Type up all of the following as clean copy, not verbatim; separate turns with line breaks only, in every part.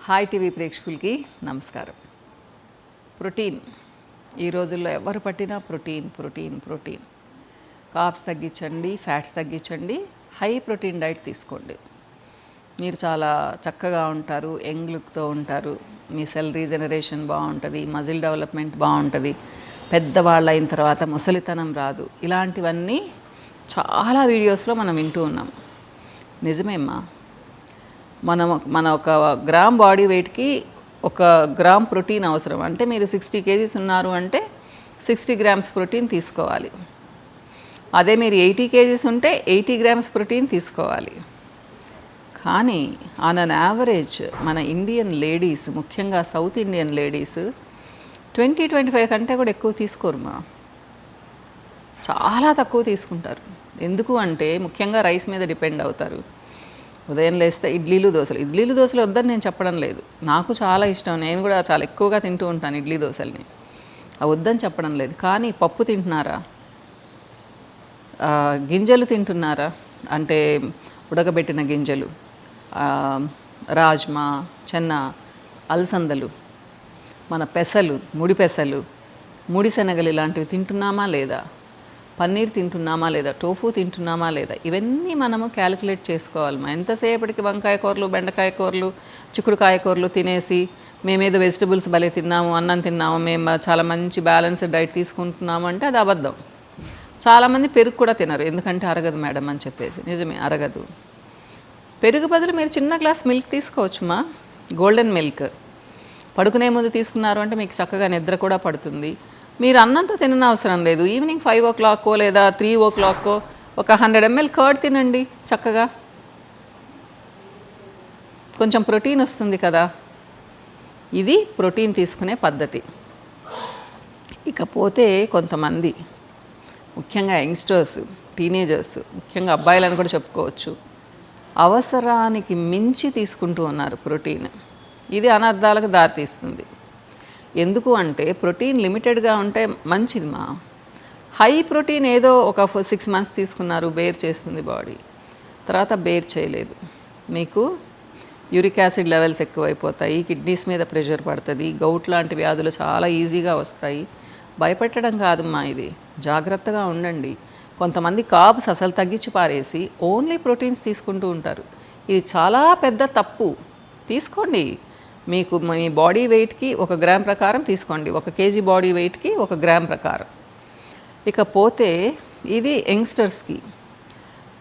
Hi TV ప్రేక్షకులకి నమస్కారం. Protein ఈ రోజుల్లో ఎవరు పట్టినా ప్రోటీన్. కార్బ్స్ తగ్గించండి, ఫ్యాట్స్ తగ్గించండి, హై ప్రోటీన్ డైట్ తీసుకోండి. మీరు చాలా చక్కగా ఉంటారు, యంగ్ లుక్తో ఉంటారు, మీ సెల్ రీజనరేషన్ బాగుంటుంది, మజిల్ డెవలప్మెంట్ బాగుంటుంది, పెద్దవాళ్ళు అయిన తర్వాత ముసలితనం రాదు. ఇలాంటివన్నీ చాలా వీడియోస్లో మనం వింటూ ఉన్నాం. నిజమేమ్మా. మన ఒక గ్రామ్ బాడీ వెయిట్కి 1 గ్రామ్ ప్రోటీన్ అవసరం. అంటే మీరు 60 kgs ఉన్నారు అంటే 60 grams ప్రోటీన్ తీసుకోవాలి. అదే మీరు 80 kgs ఉంటే 80 grams ప్రోటీన్ తీసుకోవాలి. కానీ ఆన్ అన్ యావరేజ్ మన ఇండియన్ లేడీస్, ముఖ్యంగా సౌత్ ఇండియన్ లేడీస్ 20-25 కంటే కూడా ఎక్కువ తీసుకోరు. చాలా తక్కువ తీసుకుంటారు. ఎందుకు అంటే ముఖ్యంగా రైస్ మీద డిపెండ్ అవుతారు. ఉదయం లేస్తే ఇడ్లీలు దోశలు వద్దని నేను చెప్పడం లేదు, నాకు చాలా ఇష్టం, నేను కూడా చాలా ఎక్కువగా తింటూ ఉంటాను ఇడ్లీ దోశల్ని, అవి వద్దని చెప్పడం లేదు. కానీ పప్పు తింటున్నారా, గింజలు తింటున్నారా, అంటే ఉడకబెట్టిన గింజలు, రాజ్మా, చెన్నా, అలసందలు, మన పెసలు, ముడి శనగలు ఇలాంటివి తింటున్నామా లేదా, పన్నీర్ తింటున్నామా లేదా, టోఫు తింటున్నామా లేదా, ఇవన్నీ మనము క్యాలిక్యులేట్ చేసుకోవాలి. ఎంతసేపటికి వంకాయ కూరలు, బెండకాయ కూరలు, చిక్కుడుకాయ కూరలు తినేసి మేమేదో వెజిటబుల్స్ భలే తిన్నాము, అన్నం తిన్నాము, మేము చాలా మంచి బ్యాలెన్స్డ్ డైట్ తీసుకుంటున్నాము అంటే అది అబద్ధం. చాలామంది పెరుగు కూడా తినరు, ఎందుకంటే అరగదు మేడం అని చెప్పేసి. నిజమే, అరగదు. పెరుగు బదులు మీరు చిన్న గ్లాస్ మిల్క్ తీసుకోవచ్చుమా, గోల్డెన్ మిల్క్. పడుకునే ముందు తీసుకున్నారు అంటే మీకు చక్కగా నిద్ర కూడా పడుతుంది. మీరు అన్నంతో తినని అవసరం లేదు. ఈవినింగ్ 5 o'clock లేదా 3 o'clock ఒక 100 ml కర్డ్ తినండి చక్కగా, కొంచెం ప్రోటీన్ వస్తుంది కదా. ఇది ప్రోటీన్ తీసుకునే పద్ధతి. ఇకపోతే కొంతమంది, ముఖ్యంగా యంగ్స్టర్స్, టీనేజర్స్, ముఖ్యంగా అబ్బాయిలను కూడా చెప్పుకోవచ్చు, అవసరానికి మించి తీసుకుంటూ ఉన్నారు ప్రోటీన్. ఇది అనర్థాలకు దారితీస్తుంది. ఎందుకు అంటే ప్రోటీన్ లిమిటెడ్గా ఉంటే మంచిది. హై ప్రోటీన్ ఏదో ఒక 6 months తీసుకున్నారు, బేర్ చేస్తుంది బాడీ, తర్వాత బేర్ చేయలేదు, మీకు యూరిక్ యాసిడ్ లెవెల్స్ ఎక్కువైపోతాయి, కిడ్నీస్ మీద ప్రెషర్ పడుతుంది, గౌట్ లాంటి వ్యాధులు చాలా ఈజీగా వస్తాయి. భయపెట్టడం కాదమ్మా, ఇది జాగ్రత్తగా ఉండండి. కొంతమంది కార్బ్స్ అసలు తగ్గించి పారేసి ఓన్లీ ప్రోటీన్స్ తీసుకుంటూ ఉంటారు. ఇది చాలా పెద్ద తప్పు. తీసుకోండి, మీకు మీ బాడీ వెయిట్కి 1 గ్రామ్ ప్రకారం తీసుకోండి, 1 kg బాడీ వెయిట్కి 1 గ్రామ్ ప్రకారం. ఇకపోతే ఇది యంగ్స్టర్స్కి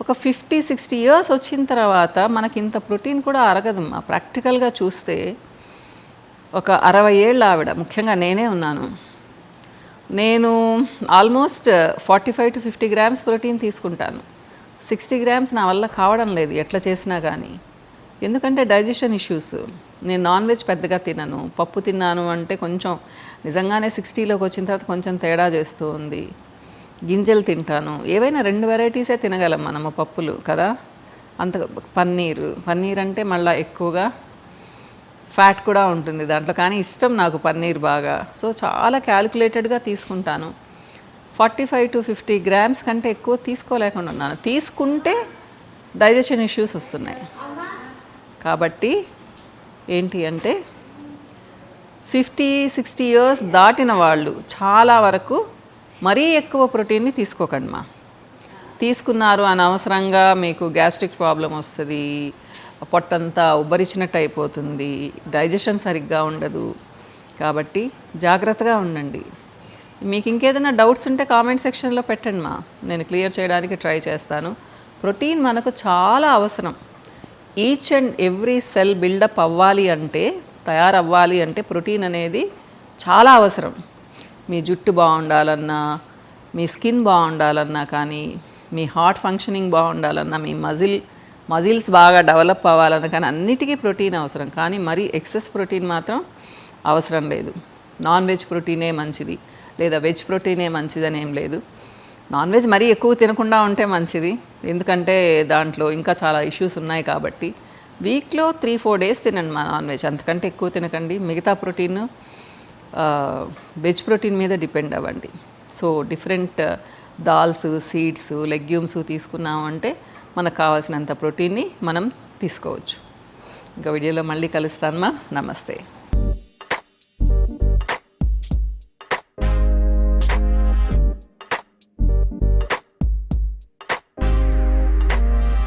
ఒక 50-60 years వచ్చిన తర్వాత మనకి ఇంత ప్రోటీన్ కూడా అరగదు. ప్రాక్టికల్గా చూస్తే ఒక 60 ఏళ్ళ ఆవిడ, ముఖ్యంగా నేనే ఉన్నాను, నేను ఆల్మోస్ట్ 45-50 grams ప్రోటీన్ తీసుకుంటాను. 60 grams నా వల్ల కావడం లేదు ఎట్లా చేసినా కానీ. ఎందుకంటే డైజెషన్ ఇష్యూస్. నేను నాన్ వెజ్ పెద్దగా తినను, పప్పు తిన్నాను అంటే కొంచెం నిజంగానే 60లోకి వచ్చిన తర్వాత కొంచెం తేడా చేస్తూ ఉంది. గింజలు తింటాను, ఏవైనా 2 varieties తినగలం మనము పప్పులు కదా. అంత పన్నీర్ అంటే మళ్ళీ ఎక్కువగా ఫ్యాట్ కూడా ఉంటుంది దాంట్లో, కానీ ఇష్టం నాకు పన్నీర్ బాగా. సో చాలా క్యాలిక్యులేటెడ్గా తీసుకుంటాను. 45-50 grams కంటే ఎక్కువ తీసుకోలేకుండా ఉన్నాను. తీసుకుంటే డైజెషన్ ఇష్యూస్ వస్తున్నాయి. కాబట్టి ఏంటి అంటే 50-60 years దాటిన వాళ్ళు చాలా వరకు మరీ ఎక్కువ ప్రోటీన్ని తీసుకోకండి. తీసుకున్నారు అనవసరంగా మీకు గ్యాస్ట్రిక్ ప్రాబ్లం వస్తుంది, పొట్టంతా ఉబ్బరిచినట్టు అయిపోతుంది, డైజెషన్ సరిగ్గా ఉండదు. కాబట్టి జాగ్రత్తగా ఉండండి. మీకు ఇంకేదైనా డౌట్స్ ఉంటే కామెంట్ సెక్షన్లో పెట్టండి, నేను క్లియర్ చేయడానికి ట్రై చేస్తాను. ప్రోటీన్ మనకు చాలా అవసరం. Each and every cell build up అవ్వాలి అంటే, తయారవ్వాలి అంటే ప్రోటీన్ అనేది చాలా అవసరం. మీ జుట్టు బాగుండాలన్నా, మీ స్కిన్ బాగుండాలన్నా, కానీ మీ హార్ట్ ఫంక్షనింగ్ బాగుండాలన్నా, మీ మజిల్స్ బాగా డెవలప్ అవ్వాలన్నా కానీ అన్నిటికీ ప్రోటీన్ అవసరం. కానీ మరీ ఎక్సెస్ ప్రోటీన్ మాత్రం అవసరం లేదు. నాన్ వెజ్ ప్రోటీనే మంచిది లేదా వెజ్ ప్రోటీనే మంచిదని ఏం లేదు. నాన్ వెజ్ మరీ ఎక్కువ తినకుండా ఉంటే మంచిది, ఎందుకంటే దాంట్లో ఇంకా చాలా ఇష్యూస్ ఉన్నాయి. కాబట్టి వీక్లో 3-4 days తినండి నాన్ వెజ్, అంతకంటే ఎక్కువ తినకండి. మిగతా ప్రోటీన్ వెజ్ ప్రోటీన్ మీద డిపెండ్ అవ్వండి. So different dals, seeds, legumes తీసుకున్నామంటే మనకు కావాల్సినంత ప్రోటీన్ని మనం తీసుకోవచ్చు. ఇంకా వీడియోలో మళ్ళీ కలుస్తానమ్మా. నమస్తే.